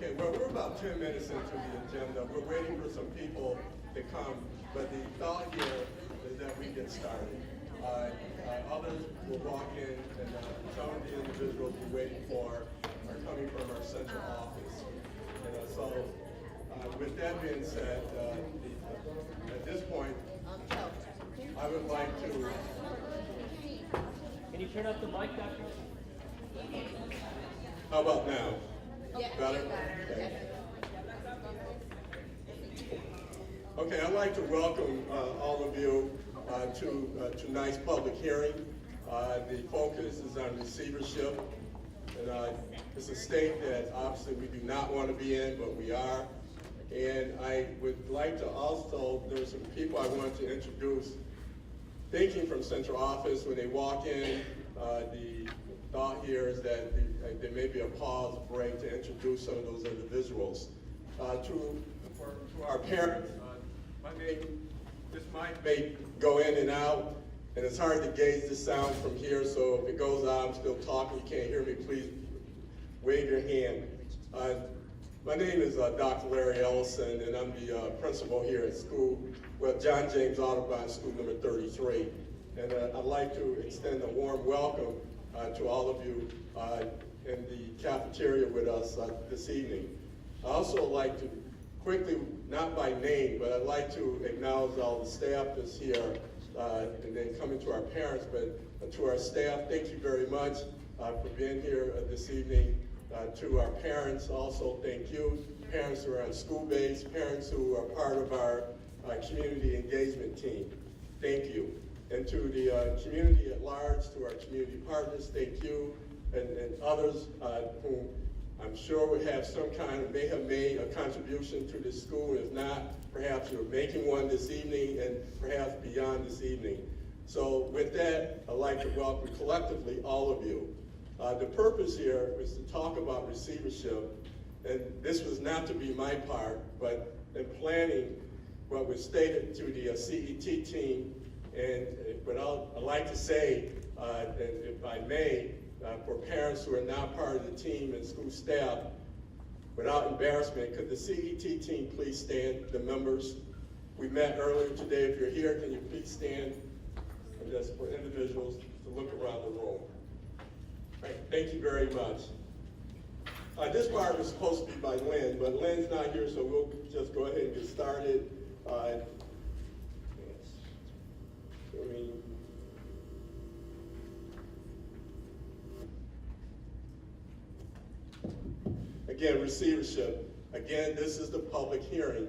Okay, well, we're about 10 minutes into the agenda. We're waiting for some people to come, but the thought here is that we get started. Others will walk in, and some of the individuals we're waiting for are coming from our central office. And so, with that being said, at this point, I would like to... Can you turn off the mic, Doctor? How about now? Yeah, Better? Okay, I'd like to welcome all of you to tonight's public hearing. The focus is on receivership, and it's a state that obviously we do not want to be in, but we are. And I would like to also, there's some people I want to introduce, thinking from central office when they walk in. The thought here is that there may be a pause, break to introduce some of those individuals. To our parents, this mic may go in and out, and it's hard to gauge the sound from here, so if it goes out, I'm still talking, you can't hear me, please wave your hand. My name is Dr. Larry Ellison, and I'm the principal here at school, John James Audubon, school number 33. And I'd like to extend a warm welcome to all of you in the cafeteria with us this evening. I also like to quickly, not by name, but I'd like to acknowledge all the staff that's here, and then coming to our parents, but to our staff, thank you very much for being here this evening. To our parents, also thank you. Parents who are on school base, parents who are part of our community engagement team, thank you. And to the community at large, to our community partners, thank you. And others whom I'm sure would have may have made a contribution to this school. If not, perhaps you're making one this evening and perhaps beyond this evening. So with that, I'd like to welcome collectively all of you. The purpose here is to talk about receivership, and this was not to be my part, but in planning what was stated to the CET team, and what I'd like to say, if I may, for parents who are not part of the team and school staff, without embarrassment, could the CET team please stand, the members? We met earlier today. If you're here, can you please stand? And just for individuals to look around the room. Right, thank you very much. This part was supposed to be by Lynn, but Lynn's not here, so we'll just go ahead and get started. Again, receivership. Again, this is the public hearing,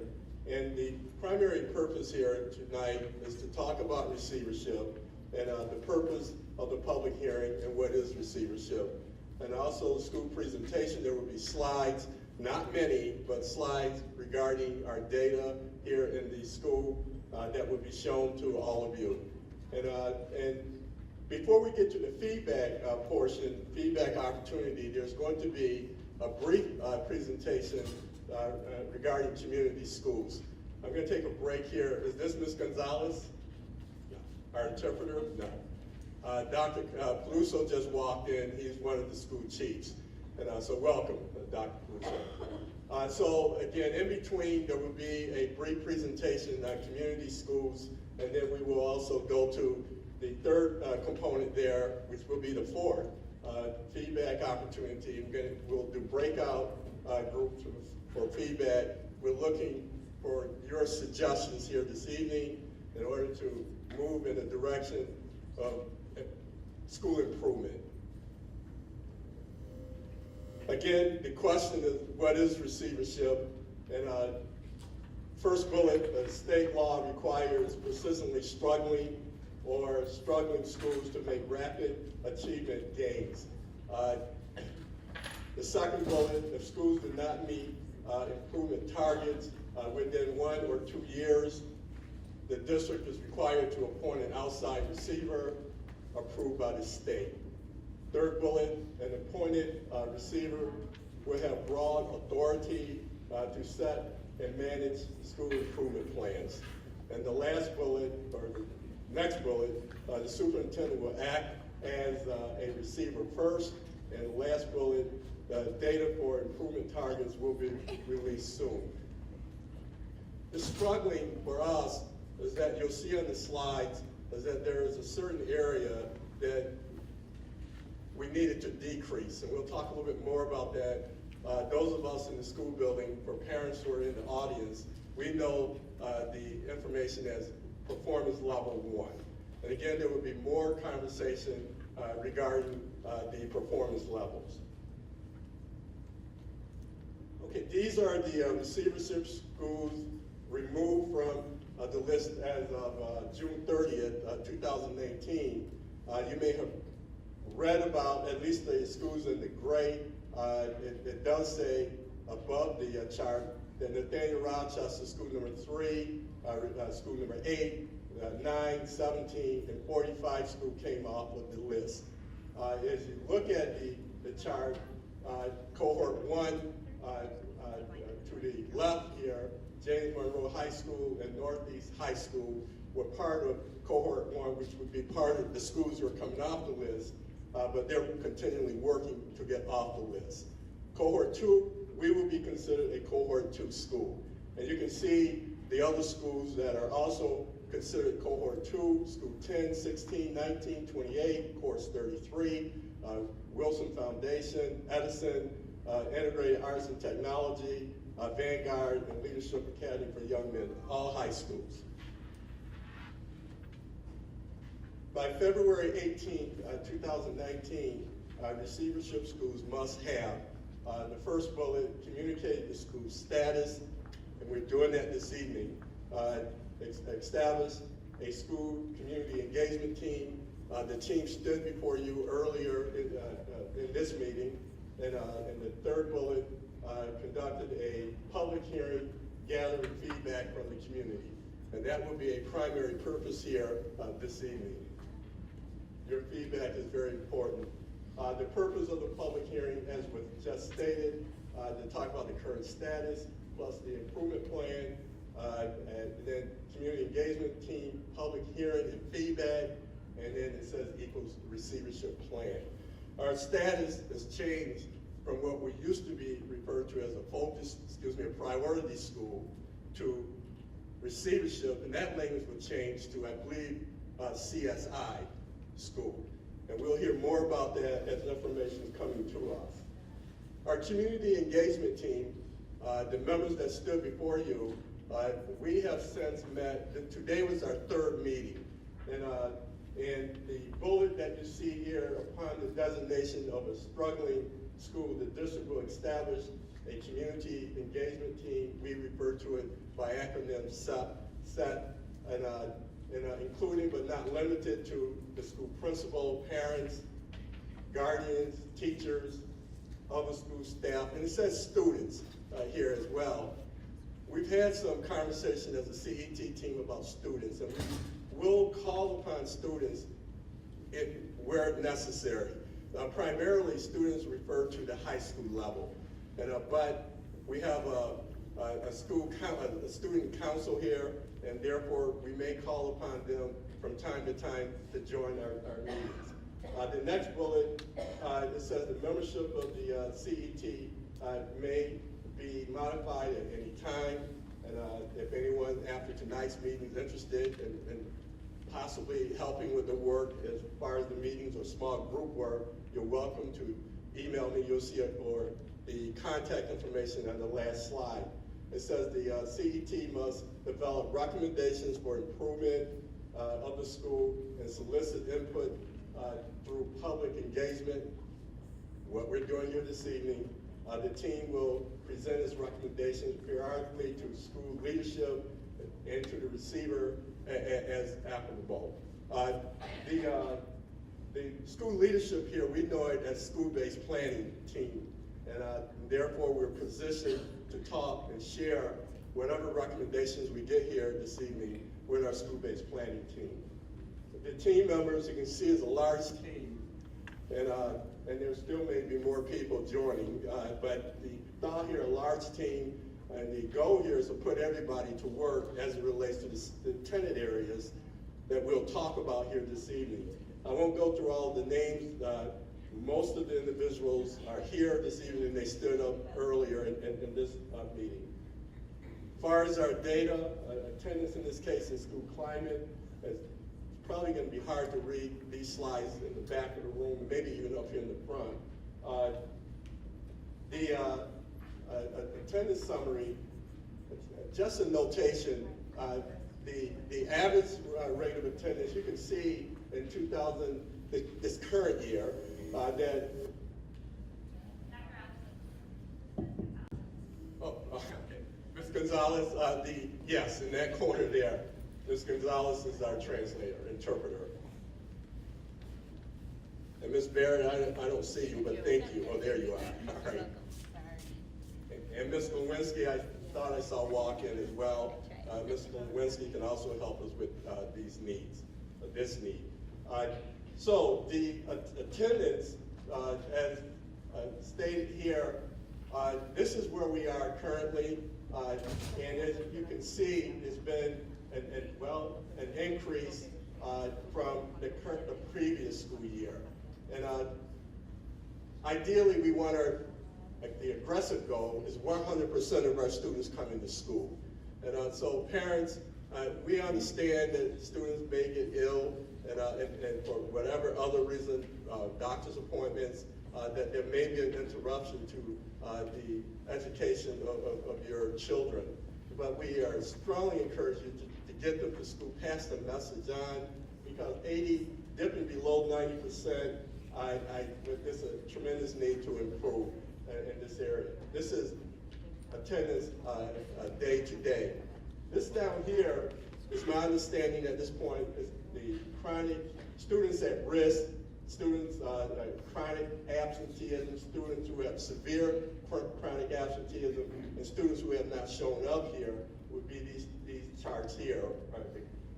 and the primary purpose here tonight is to talk about receivership and the purpose of the public hearing and what is receivership. And also the school presentation, there will be slides, not many, but slides regarding our data here in the school that will be shown to all of you. And before we get to the feedback portion, feedback opportunity, there's going to be a brief presentation regarding community schools. I'm going to take a break here. Is this Ms. Gonzalez? No. Our interpreter? No. Dr. Peluso just walked in. He's one of the school chiefs. And so welcome, Dr. Peluso. So again, in between, there will be a brief presentation on community schools, and then we will also go to the third component there, which will be the fourth feedback opportunity. We'll do breakout groups for feedback. We're looking for your suggestions here this evening in order to move in the direction of school improvement. Again, the question is, what is receivership? And first bullet, state law requires persistently struggling or struggling schools to make rapid achievement gains. The second bullet, if schools do not meet improvement targets within 1 or 2 years, the district is required to appoint an outside receiver approved by the state. Third bullet, an appointed receiver will have broad authority to set and manage school improvement plans. And the last bullet, or the next bullet, the superintendent will act as a receiver first, and the last bullet, data for improvement targets will be released soon. The struggling for us is that you'll see on the slides is that there is a certain area that we needed to decrease, and we'll talk a little bit more about that. Those of us in the school building, for parents who are in the audience, we know the information as performance level 1. And again, there will be more conversation regarding the performance levels. Okay, these are the receivership schools removed from the list as of June 30th, 2018. You may have read about at least the schools in the gray. It does say above the chart that Nathaniel Rochester, school number 3, school number 8, 9, 17, and 45 school came off of the list. As you look at the chart, cohort 1 to the left here, James Monroe High School and Northeast High School were part of cohort 1, which would be part of the schools who are coming off the list, but they're continually working to get off the list. Cohort 2, we will be considered a cohort 2 school. And you can see the other schools that are also considered cohort 2, school 10, 16, 19, 28, course 33, Wilson Foundation, Edison, Integrated Arts and Technology, Vanguard, and Leadership Academy for Young Men, all high schools. By February 18th, 2019, receivership schools must have the first bullet, communicate the school status, and we're doing that this evening. Establish a school community engagement team. The team stood before you earlier in this meeting, and the third bullet, conducted a public hearing, gathering feedback from the community. And that will be a primary purpose here this evening. Your feedback is very important. The purpose of the public hearing, as was just stated, to talk about the current status, plus the improvement plan, and then community engagement team, public hearing and feedback, and then it says equals receivership plan. Our status has changed from what we used to be referred to as a priority school to receivership, and that language would change to, I believe, CSI school. And we'll hear more about that as information is coming to us. Our community engagement team, the members that stood before you, we have since met. Today was our third meeting. And the bullet that you see here, upon the designation of a struggling school, the district will establish a community engagement team. We refer to it by acronym SET, including but not limited to the school principal, parents, guardians, teachers, other school staff, and it says students here as well. We've had some conversation as a CET team about students, and we will call upon students where necessary. Primarily, students refer to the high school level, but we have a student council here, and therefore we may call upon them from time to time to join our meetings. The next bullet, it says the membership of the CET may be modified at any time, and if anyone after tonight's meeting is interested in possibly helping with the work as far as the meetings or small group work, you're welcome to email me. You'll see it, or the contact information on the last slide. It says the CET must develop recommendations for improvement of the school and solicit input through public engagement. What we're doing here this evening, the team will present its recommendations periodically to school leadership and to the receiver as applicable. The school leadership here, we know it as school-based planning team, and therefore we're positioned to talk and share whatever recommendations we get here this evening with our school-based planning team. The team members, you can see, is a large team, and there still may be more people joining, but the thought here, a large team, and the goal here is to put everybody to work as it relates to the tenant areas that we'll talk about here this evening. I won't go through all the names Most of the individuals are here this evening. They stood up earlier in this meeting. As far as our data, attendance in this case in school climate, it's probably going to be hard to read these slides in the back of the room, maybe even up here in the front. The attendance summary, just a notation, the average rate of attendance, you can see in this current year, that, okay. Ms. Gonzalez, yes, in that corner there, Ms. Gonzalez is our translator, interpreter. And Ms. Barrett, I don't see you, but thank you. Oh, there you are. All right. And Ms. Lewinsky, I thought I saw walk in as well. Ms. Lewinsky can also help us with these needs, this need. So the attendance, as stated here, this is where we are currently, and as you can see, it's been an increase from the previous school year. And ideally, we want the aggressive goal is 100% of our students coming to school. And so parents, we understand that students may get ill and for whatever other reason, doctor's appointments, that there may be an interruption to the education of your children. But we are strongly encourage you to get them to school, pass the message on, because 80, dipping below 90%, there's a tremendous need to improve in this area. This is attendance day to day. This down here is my understanding at this point is the chronic students at risk, students chronic absenteeism, students who have severe chronic absenteeism, and students who have not shown up here would be these charts here,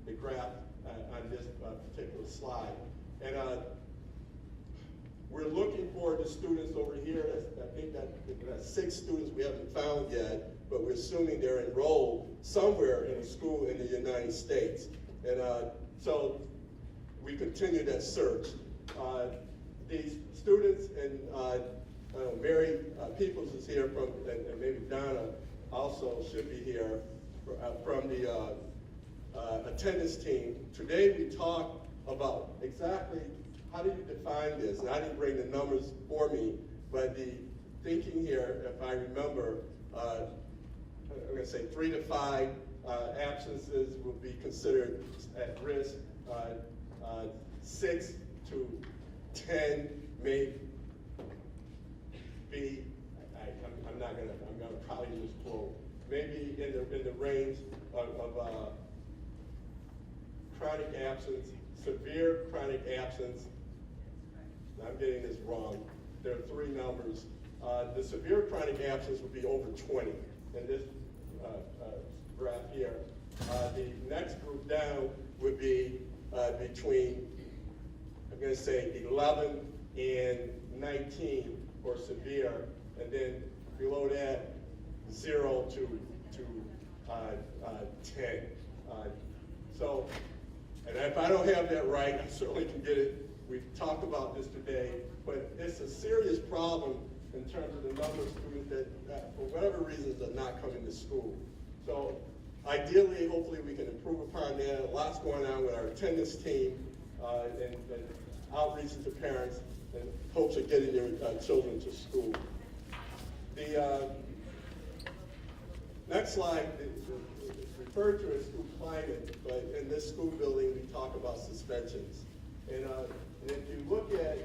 the graph on this particular slide. And we're looking for the students over here. I think that's 6 students we haven't found yet, but we're assuming they're enrolled somewhere in a school in the United States. And so we continue that search. These students, and Mary Peoples is here from, and maybe Donna also should be here from the attendance team. Today we talk about exactly how do you define this? And I didn't bring the numbers for me, but the thinking here, if I remember, I'm going to say 3 to 5 absences will be considered at risk. 6 to 10 may be, I'm going to probably misquote, maybe in the range of chronic absence, severe chronic absence. I'm getting this wrong. There are 3 numbers. The severe chronic absence would be over 20 in this graph here. The next group down would be between, I'm going to say 11 and 19 for severe, and then below that, 0 to 10. So, and if I don't have that right, I certainly can get it. We've talked about this today, but it's a serious problem in terms of the number of students that for whatever reasons, are not coming to school. So ideally, hopefully we can improve upon that. Lots going on with our attendance team and outreach to parents and hopes of getting their children to school. The next slide is referred to as school climate, but in this school building, we talk about suspensions. And if you look at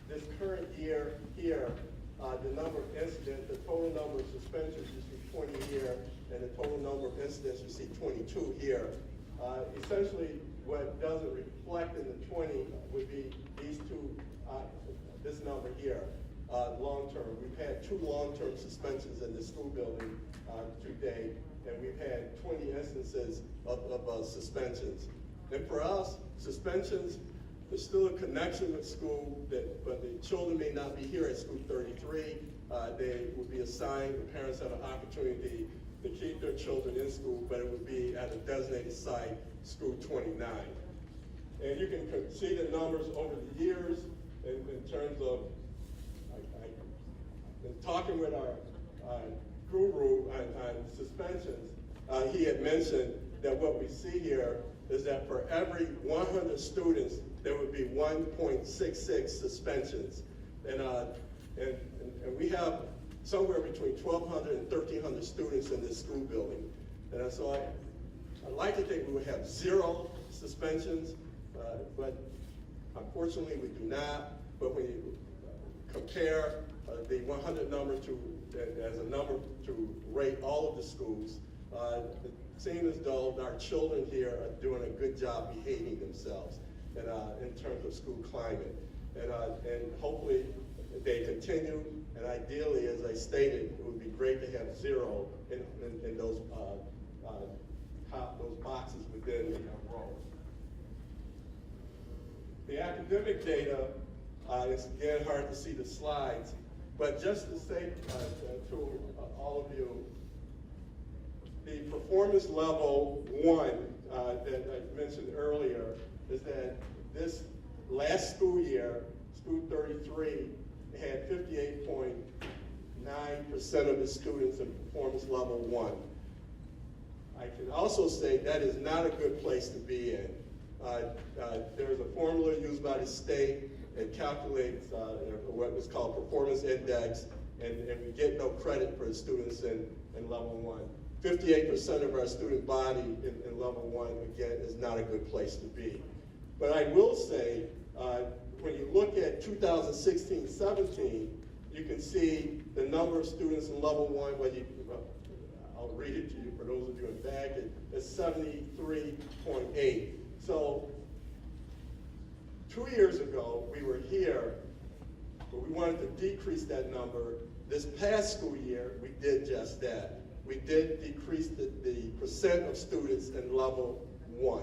this current year here, the number of incidents, the total number of suspensions, you see 20 here, and the total number of incidents, you see 22 here. Essentially, what doesn't reflect in the 20 would be these two, this number here, long-term. We've had 2 long-term suspensions in the school building to date, and we've had 20 instances of suspensions. And for us, suspensions, there's still a connection with school, but the children may not be here at school 33. They will be assigned, the parents have an opportunity to keep their children in school, but it would be at a designated site, school 29. And you can see the numbers over the years in terms of in talking with our guru on suspensions, he had mentioned that what we see here is that for every 100 students, there would be 1.66 suspensions. And we have somewhere between 1,200 and 1,300 students in this school building. And so I'd like to think we would have 0 suspensions, but unfortunately we do not. But when you compare the 100 number as a number to rate all of the schools, it seems as though our children here are doing a good job behaving themselves and, in terms of school climate. And hopefully they continue, and ideally, as I stated, it would be great to have 0 in those boxes within the rows. The academic data, it's again hard to see the slides, but just to say to all of you, the performance level 1 that I mentioned earlier is that this last school year, school 33, had 58.9% of the students in performance level 1. I can also say that is not a good place to be in. There's a formula used by the state that calculates what is called performance index, and we get no credit for the students in level 1. 58% of our student body in level 1, again, is not a good place to be. But I will say, when you look at 2016-17, you can see the number of students in level 1, I'll read it to you for those of you in back, it's 73.8. So 2 years ago, we were here, but we wanted to decrease that number. This past school year, we did just that. We did decrease the percent of students in level 1.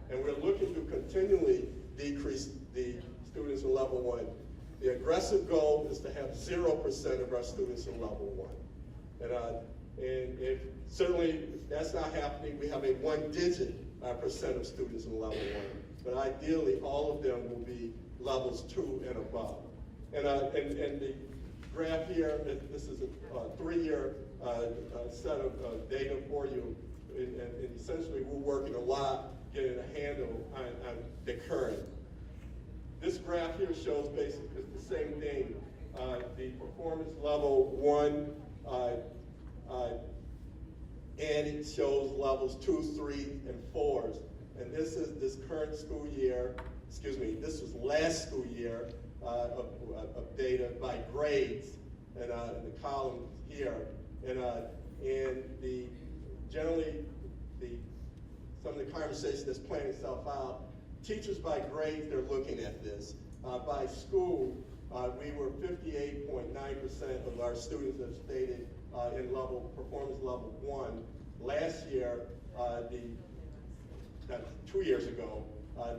And we're looking to continually decrease the students in level 1. The aggressive goal is to have 0% of our students in level 1. And if that's not happening, we have a 1-digit percent of students in level 1. But ideally, all of them will be levels 2 and above. And the graph here, this is a 3-year set of data for you. And essentially, we're working a lot getting a handle on the current. This graph here shows basically the same thing. The performance level 1, and it shows levels 2, 3, and 4s. And this is this current school year, this was last school year of data by grades, and the column here. And some of the conversation that's playing itself out, teachers by grades, they're looking at this. By school, we were 58.9% of our students that stated in performance level 1. Last year, that's 2 years ago,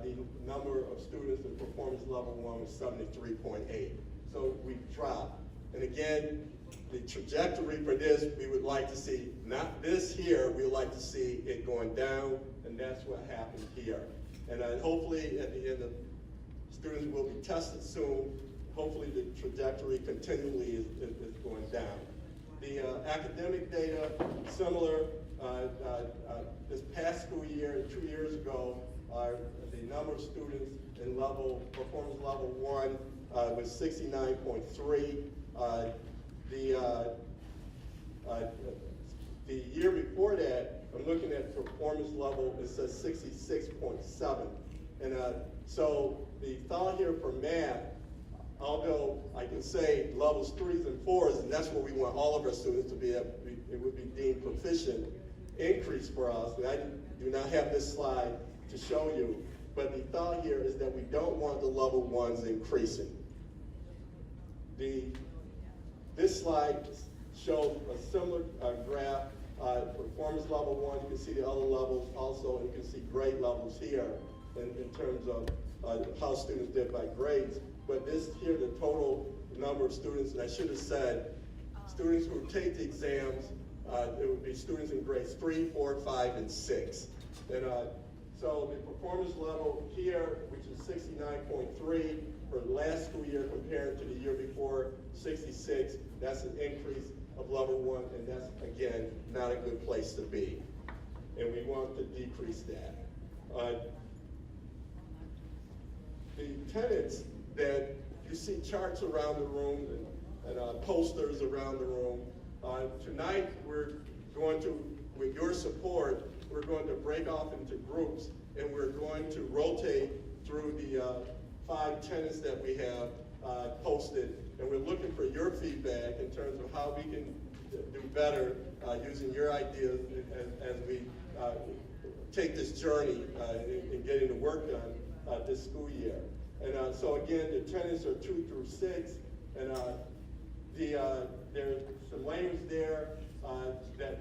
the number of students in performance level 1 was 73.8. So we've dropped. And again, the trajectory for this, we would like to see, not this here, we would like to see it going down, and that's what happened here. And hopefully at the end of, students will be tested soon. Hopefully the trajectory continually is going down. The academic data, similar. This past school year, 2 years ago, the number of students in performance level 1 was 69.3. The year before that, I'm looking at performance level, it says 66.7. And so the thought here for math, although I can say levels 3s and 4s, and that's what we want all of our students to be at, it would be deemed proficient increase for us. And I do not have this slide to show you, but the thought here is that we don't want the level 1s increasing. This slide shows a similar graph. Performance level 1, you can see the other levels also, and you can see grade levels here in terms of how students did by grades. But this here, the total number of students, and I should have said, students who take the exams, it would be students in grades 3, 4, 5, and 6. And So the performance level here, which is 69.3 for last school year compared to the year before, 66, that's an increase of level 1, and that's, again, not a good place to be. And we want to decrease that. The tenants that you see charts around the room and posters around the room, tonight we're going to, with your support, we're going to break off into groups, and we're going to rotate through the 5 tenants that we have posted, and we're looking for your feedback in terms of how we can do better using your ideas as we take this journey in getting the work done this school year. And so again, the tenants are 2 through 6, and there's some language there that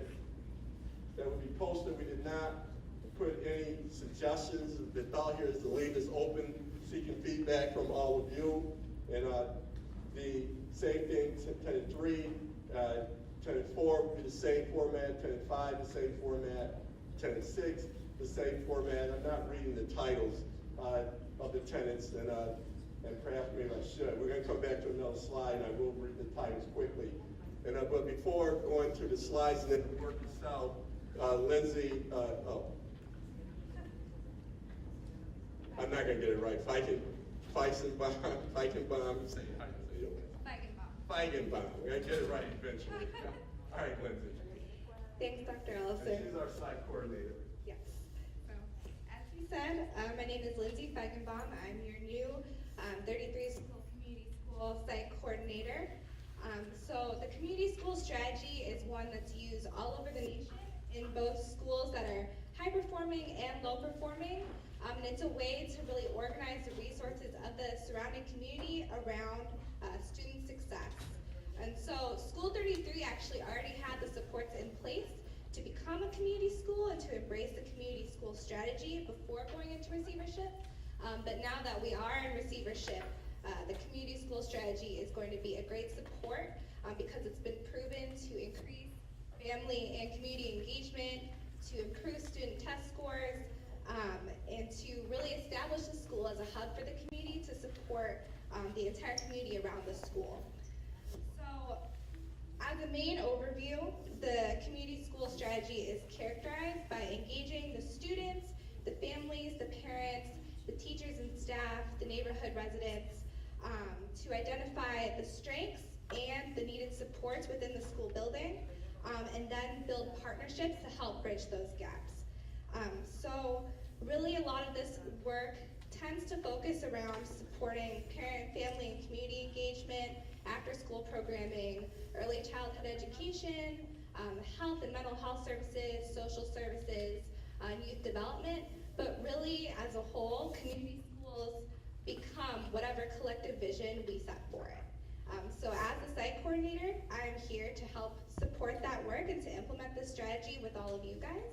would be posted. We did not put any suggestions. The thought here is to leave this open, seeking feedback from all of you. And the same thing, tenant 3, tenant 4 will be the same format, tenant 5 the same format, tenant 6 the same format. I'm not reading the titles of the tenants, and perhaps maybe I should. We're going to come back to another slide, and I will read the titles quickly. And but before going to the slides and then the work itself, Lindsay, I'm not going to get it right. Feigenbaum, say hi. Feigenbaum. We're going to get it right eventually. All right, Lindsay. Thanks, Dr. Ellison. And she's our site coordinator. Yes. So, as he said, my name is Lindsay Feigenbaum. I'm your new 33 School Community School Site Coordinator. So the community school strategy is one that's used all over the nation in both schools that are high performing and low performing. And it's a way to really organize the resources of the surrounding community around student success. And so School 33 actually already had the supports in place to become a community school and to embrace the community school strategy before going into receivership. But now that we are in receivership, the community school strategy is going to be a great support because it's been proven to increase family and community engagement, to improve student test scores, and to really establish the school as a hub for the community to support the entire community around the school. So, as a main overview, the community school strategy is characterized by engaging the students, the families, the parents, the teachers and staff, the neighborhood residents, to identify the strengths and the needed supports within the school building, and then build partnerships to help bridge those gaps. So really a lot of this work tends to focus around supporting parent, family, and community engagement, after-school programming, early childhood education, health and mental health services, social services, youth development, but really as a whole, community schools become whatever collective vision we set for it. So as a site coordinator, I'm here to help support that work and to implement this strategy with all of you guys.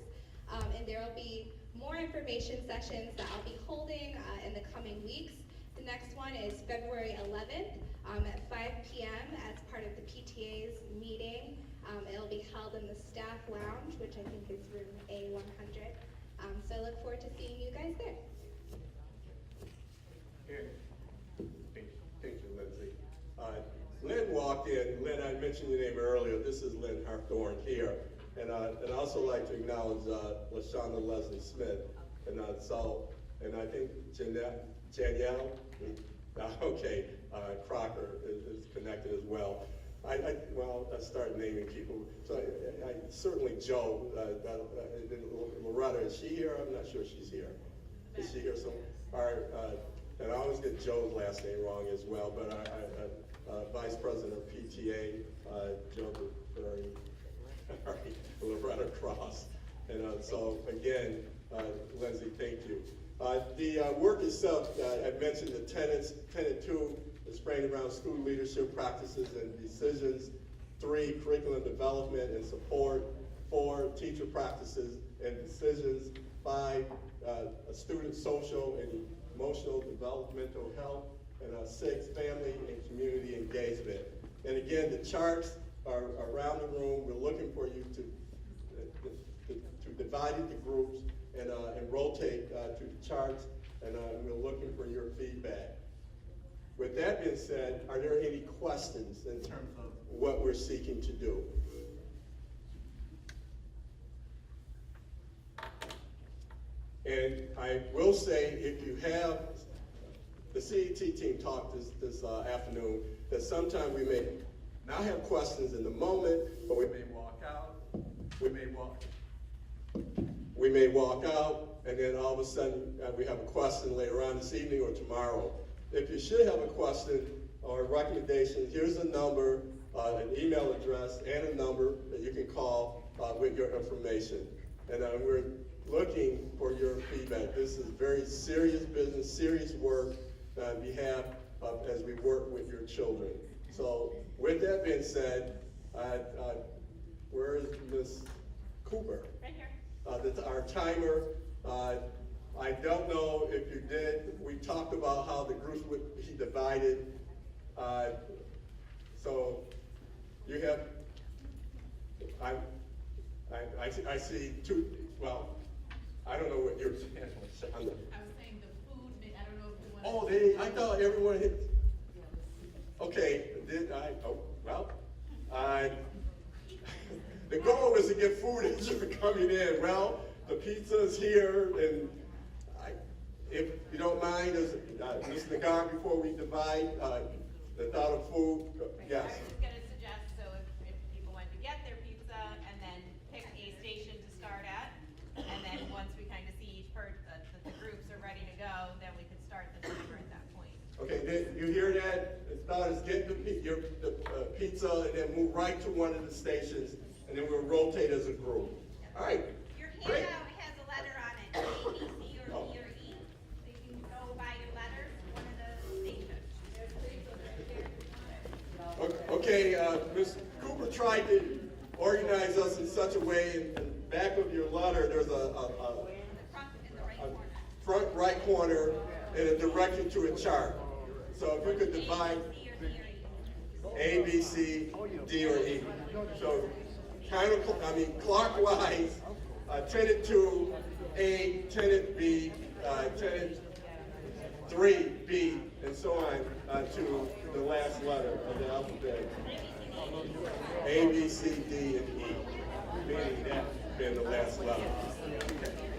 And there will be more information sessions that I'll be holding in the coming weeks. The next one is February 11th at 5 p.m. as part of the PTA's meeting. It'll be held in the staff lounge, which I think is room A100. So I look forward to seeing you guys there. Thank you, Lindsay. Lynn walked in. Lynn, I mentioned your name earlier. This is Lynn Harthorne here. And I'd also like to acknowledge LaShonda Leslie Smith. And I think Janielle, okay, Crocker is connected as well. I started naming people. So I certainly Joe, Loretta, is she here? I'm not sure she's here. Is she here somewhere? And I always get Joe's last name wrong as well, but Vice President of PTA, Joe Berry, Loretta Cross. And so again, Lindsay, thank you. The work itself, I mentioned the tenants. Tenant 2 is framed around school leadership practices and decisions. 3, curriculum development and support. 4, teacher practices and decisions. 5, student social and emotional developmental health. And 6, family and community engagement. And again, the charts are around the room. We're looking for you to divide into groups and rotate to the charts, and we're looking for your feedback. With that being said, are there any questions in terms of what we're seeking to do? And I will say, if you have, the CET team talked this afternoon, that sometimes we may not have questions in the moment, but we may walk out, we may walk out, and then all of a sudden we have a question later on this evening or tomorrow. If you should have a question or a recommendation, here's a number, an email address, and a number that you can call with your information. And we're looking for your feedback. This is very serious business, serious work on behalf of as we work with your children. So with that being said, where is Ms. Cooper? Right here. Our timer. I don't know if you did. We talked about how the groups would be divided. So you have, I see two, well, I don't know what you're saying. I was saying the food, I don't know if you want to. I thought everyone hit. Okay, did I? Oh, well, the goal was to get food as you're coming in. Well, the pizza's here, and if you don't mind, Ms. Nagar, before we divide the thought of food, yes. I was just going to suggest, so if people want to get their pizza and then pick a station to start at, and then once we kind of see each part, the groups are ready to go, then we could start the timer at that point. Okay, then you hear that? As far as getting the pizza and then move right to one of the stations, and then we'll rotate as a group. All right. Your Great. handout has a letter on it, A, B, C, or D, or E. So you can go by your letters to one of the stations. Okay, Ms. Cooper tried to organize us in such a way, in the back of your letter, there's In the front, in the right corner. front right corner and a direction to a chart. So if you could divide A, B, C, or D, or E. A, B, C, D, or E. So clockwise, tenant 2, A, tenant B, tenant 3, B, and so on to the last letter of the alphabet. A, B, C, D, and E, meaning that being the last letter. Okay.